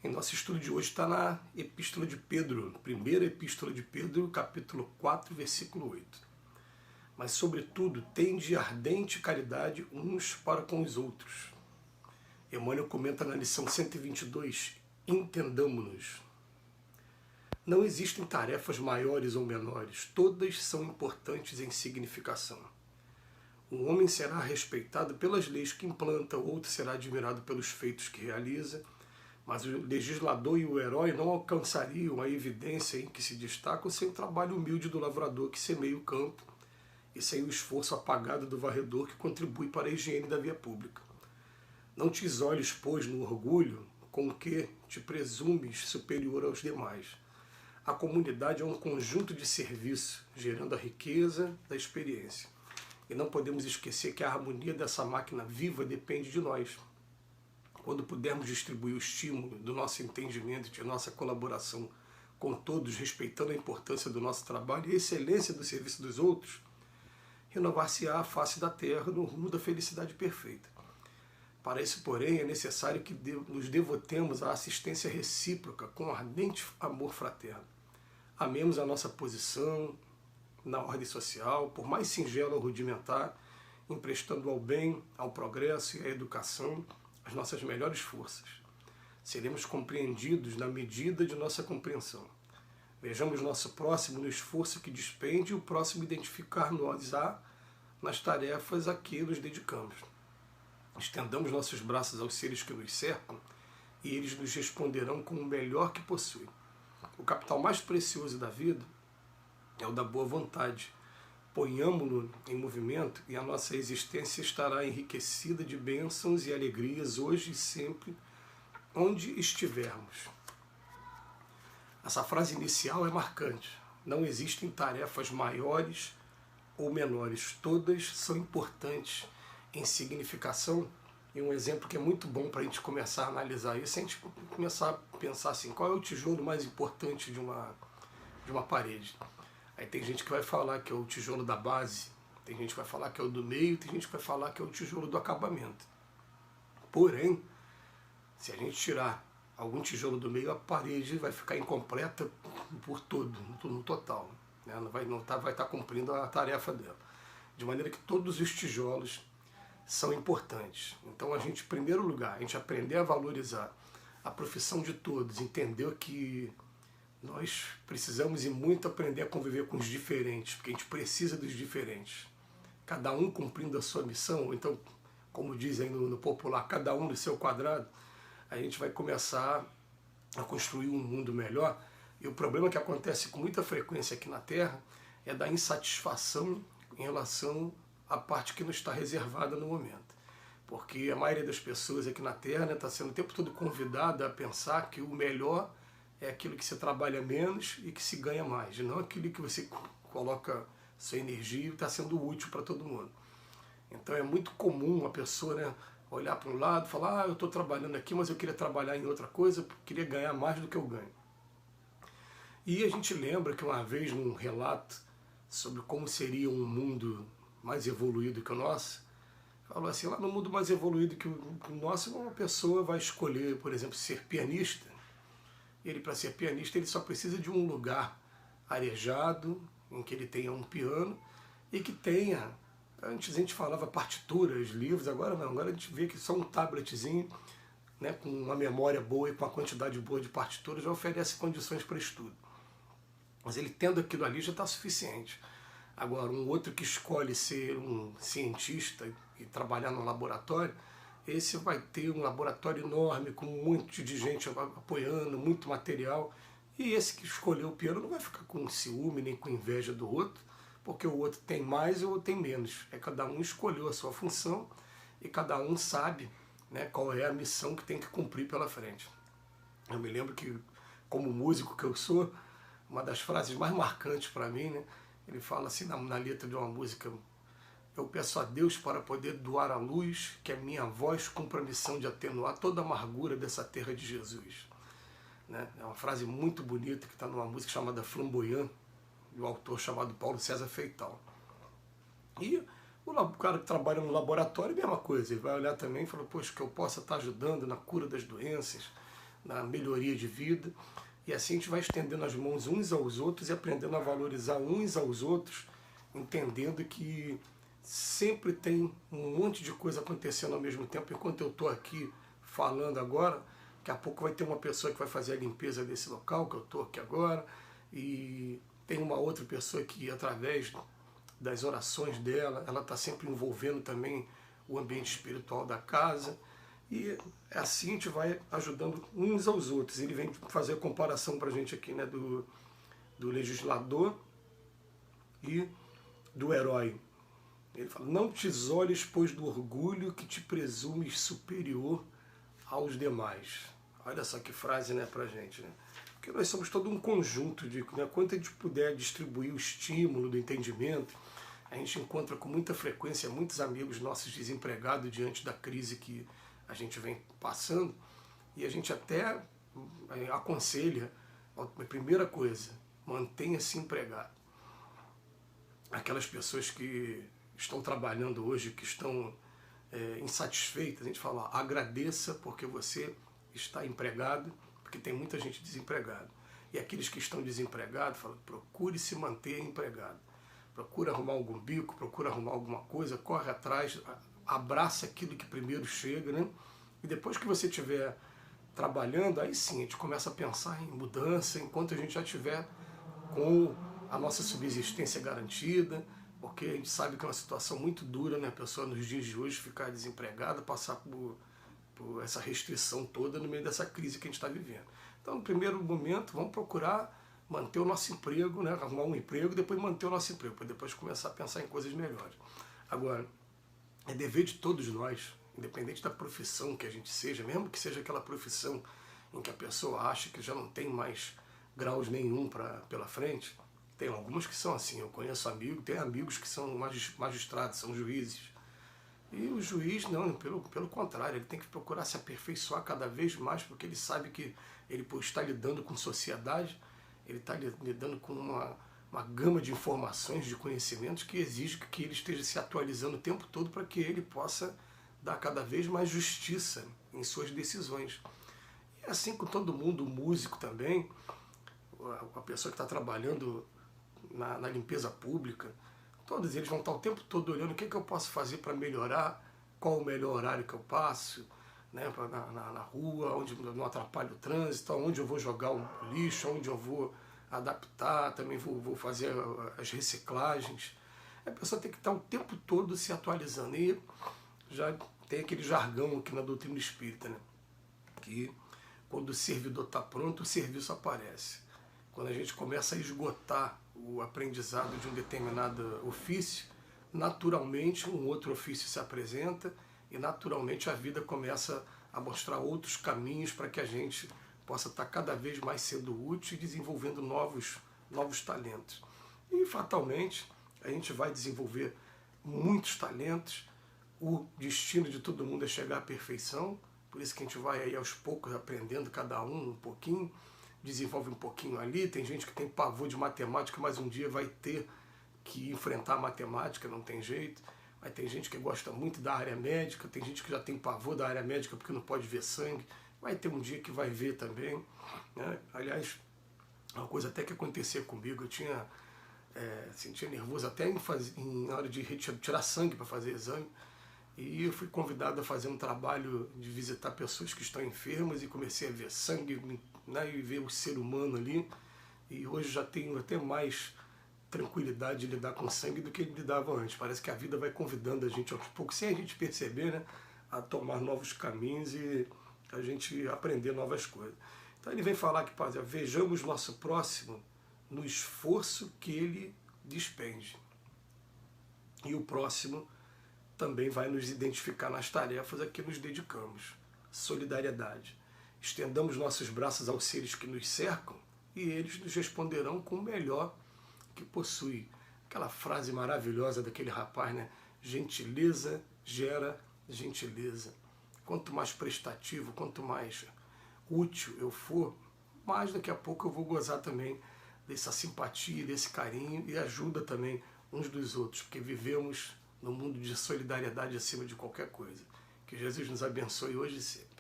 Em nosso estudo de hoje está na Epístola de Pedro, primeira Epístola de Pedro, capítulo 4, versículo 8. Mas, sobretudo, tende ardente caridade uns para com os outros. Emmanuel comenta na lição 122, entendamo-nos. Não existem tarefas maiores ou menores, todas são importantes em significação. Um homem será respeitado pelas leis que implanta, outro será admirado pelos feitos que realiza, mas o legislador e o herói não alcançariam a evidência em que se destacam sem o trabalho humilde do lavrador que semeia o campo e sem o esforço apagado do varredor que contribui para a higiene da via pública. Não te isoles, pois, no orgulho com que te presumes superior aos demais. A comunidade é um conjunto de serviço, gerando a riqueza da experiência. E não podemos esquecer que a harmonia dessa máquina viva depende de nós. Quando pudermos distribuir o estímulo do nosso entendimento, de nossa colaboração com todos, respeitando a importância do nosso trabalho e a excelência do serviço dos outros, renovar-se-á a face da terra no rumo da felicidade perfeita. Para isso, porém, é necessário que nos devotemos à assistência recíproca com ardente amor fraterno. Amemos a nossa posição na ordem social, por mais singela ou rudimentar, emprestando ao bem, ao progresso e à educação as nossas melhores forças. Seremos compreendidos na medida de nossa compreensão. Vejamos nosso próximo no esforço que despende e o próximo identificar-nos nas tarefas a que nos dedicamos. Estendamos nossos braços aos seres que nos cercam e eles nos responderão com o melhor que possuem. O capital mais precioso da vida é o da boa vontade. Ponhamo-lo em movimento e a nossa existência estará enriquecida de bênçãos e alegrias hoje e sempre, onde estivermos. Essa frase inicial é marcante. Não existem tarefas maiores ou menores. Todas são importantes em significação. E um exemplo que é muito bom para a gente começar a analisar isso, é a gente começar a pensar assim, qual é o tijolo mais importante de uma parede? Aí tem gente que vai falar que é o tijolo da base, tem gente que vai falar que é o do meio, tem gente que vai falar que é o tijolo do acabamento. Porém, se a gente tirar algum tijolo do meio, a parede vai ficar incompleta por todo, no total. Né? Não vai estar cumprindo a tarefa dela. De maneira que todos os tijolos são importantes. Então a gente, em primeiro lugar, a gente aprender a valorizar a profissão de todos, entender que nós precisamos e muito aprender a conviver com os diferentes, porque a gente precisa dos diferentes. Cada um cumprindo a sua missão, então, como dizem no popular, cada um no seu quadrado, a gente vai começar a construir um mundo melhor. E o problema que acontece com muita frequência aqui na Terra é da insatisfação em relação à parte que nos está reservada no momento. Porque a maioria das pessoas aqui na Terra está sendo o tempo todo convidada a pensar que o melhor é aquilo que você trabalha menos e que se ganha mais, não aquilo que você coloca sua energia e está sendo útil para todo mundo. Então é muito comum uma pessoa, né, olhar para um lado e falar, eu estou trabalhando aqui, mas eu queria trabalhar em outra coisa, queria ganhar mais do que eu ganho. E a gente lembra que uma vez num relato sobre como seria um mundo mais evoluído que o nosso, falou assim, lá no mundo mais evoluído que o nosso, uma pessoa vai escolher, por exemplo, ser pianista. Ele, para ser pianista, ele só precisa de um lugar arejado, em que ele tenha um piano e que tenha, antes a gente falava partituras, livros, agora não, agora a gente vê que só um tabletzinho, né, com uma memória boa e com uma quantidade boa de partituras já oferece condições para estudo. Mas ele tendo aquilo ali já está suficiente. Agora, um outro que escolhe ser um cientista e trabalhar no laboratório, esse vai ter um laboratório enorme, com um monte de gente apoiando, muito material, e esse que escolheu o piano não vai ficar com ciúme nem com inveja do outro, porque o outro tem mais e o outro tem menos. Cada um escolheu a sua função e cada um sabe, né, qual é a missão que tem que cumprir pela frente. Eu me lembro que, como músico que eu sou, uma das frases mais marcantes para mim, né, ele fala assim na letra de uma música, eu peço a Deus para poder doar a luz, que a minha voz cumpra a missão de atenuar toda a amargura dessa terra de Jesus. Né? É uma frase muito bonita que está numa música chamada Flamboyant, de um autor chamado Paulo César Feital. E o cara que trabalha no laboratório é a mesma coisa, ele vai olhar também e falar, poxa, que eu possa estar ajudando na cura das doenças, na melhoria de vida. E assim a gente vai estendendo as mãos uns aos outros e aprendendo a valorizar uns aos outros, entendendo que sempre tem um monte de coisa acontecendo ao mesmo tempo. Enquanto eu estou aqui falando agora, daqui a pouco vai ter uma pessoa que vai fazer a limpeza desse local que eu estou aqui agora, e tem uma outra pessoa que, através das orações dela, ela está sempre envolvendo também o ambiente espiritual da casa. E assim a gente vai ajudando uns aos outros. Ele vem fazer a comparação para a gente aqui, né, do legislador e do herói. Ele fala: não te isoles, pois, do orgulho que te presumes superior aos demais. Olha só que frase, né, para a gente, né? Porque nós somos todo um conjunto de, né, quanto a gente puder distribuir o estímulo do entendimento. A gente encontra com muita frequência muitos amigos nossos desempregados diante da crise que a gente vem passando, e a gente até aconselha, a primeira coisa, mantenha-se empregado. Aquelas pessoas que estão trabalhando hoje, que estão insatisfeitas, a gente fala: agradeça porque você está empregado, porque tem muita gente desempregada. E aqueles que estão desempregados, fala: procure se manter empregado. Procura arrumar algum bico, procura arrumar alguma coisa, corre atrás, abraça aquilo que primeiro chega, né? E depois que você estiver trabalhando, aí sim a gente começa a pensar em mudança, enquanto a gente já estiver com a nossa subsistência garantida, porque a gente sabe que é uma situação muito dura, né? A pessoa nos dias de hoje ficar desempregada, passar por essa restrição toda no meio dessa crise que a gente está vivendo. Então, no primeiro momento, vamos procurar manter o nosso emprego, né? Arrumar um emprego e depois manter o nosso emprego, para depois começar a pensar em coisas melhores. Agora, é dever de todos nós, independente da profissão que a gente seja, mesmo que seja aquela profissão em que a pessoa acha que já não tem mais graus nenhum pela frente. Tem algumas que são assim, eu conheço amigos, tem amigos que são magistrados, são juízes. E o juiz não, pelo contrário, ele tem que procurar se aperfeiçoar cada vez mais, porque ele sabe que ele, por estar lidando com sociedade, ele está lidando com uma gama de informações, de conhecimentos que exige que ele esteja se atualizando o tempo todo para que ele possa dar cada vez mais justiça em suas decisões. E assim com todo mundo, o músico também, a pessoa que está trabalhando na limpeza pública, todos eles vão estar o tempo todo olhando o que eu posso fazer para melhorar, qual o melhor horário que eu passo, né, na rua, onde não atrapalha o trânsito, onde eu vou jogar o lixo, onde eu vou adaptar, também vou fazer as reciclagens. A pessoa tem que estar o tempo todo se atualizando. E já tem aquele jargão aqui na doutrina espírita, né, que quando o servidor está pronto, o serviço aparece. Quando a gente começa a esgotar o aprendizado de um determinado ofício, naturalmente um outro ofício se apresenta e naturalmente a vida começa a mostrar outros caminhos para que a gente possa estar cada vez mais sendo útil e desenvolvendo novos talentos. E fatalmente a gente vai desenvolver muitos talentos. O destino de todo mundo é chegar à perfeição, por isso que a gente vai aí aos poucos aprendendo cada um pouquinho, desenvolve um pouquinho ali. Tem gente que tem pavor de matemática, mas um dia vai ter que enfrentar a matemática, não tem jeito. Mas tem gente que gosta muito da área médica, tem gente que já tem pavor da área médica porque não pode ver sangue. Vai ter um dia que vai ver também, né? Aliás, uma coisa até que aconteceu comigo, eu sentia nervoso até na hora de tirar sangue para fazer exame. E eu fui convidado a fazer um trabalho de visitar pessoas que estão enfermas e comecei a ver sangue, né, e ver o ser humano ali. E hoje já tenho até mais tranquilidade de lidar com sangue do que lidava antes. Parece que a vida vai convidando a gente aos poucos, sem a gente perceber, né, a tomar novos caminhos e a gente aprender novas coisas. Então ele vem falar que, vejamos nosso próximo no esforço que ele despende. E o próximo também vai nos identificar nas tarefas a que nos dedicamos. Solidariedade. Estendamos nossos braços aos seres que nos cercam e eles nos responderão com o melhor que possui. Aquela frase maravilhosa daquele rapaz, né? Gentileza gera gentileza. Quanto mais prestativo, quanto mais útil eu for, mais daqui a pouco eu vou gozar também dessa simpatia, desse carinho e ajuda também uns dos outros, porque vivemos no mundo de solidariedade acima de qualquer coisa. Que Jesus nos abençoe hoje e sempre.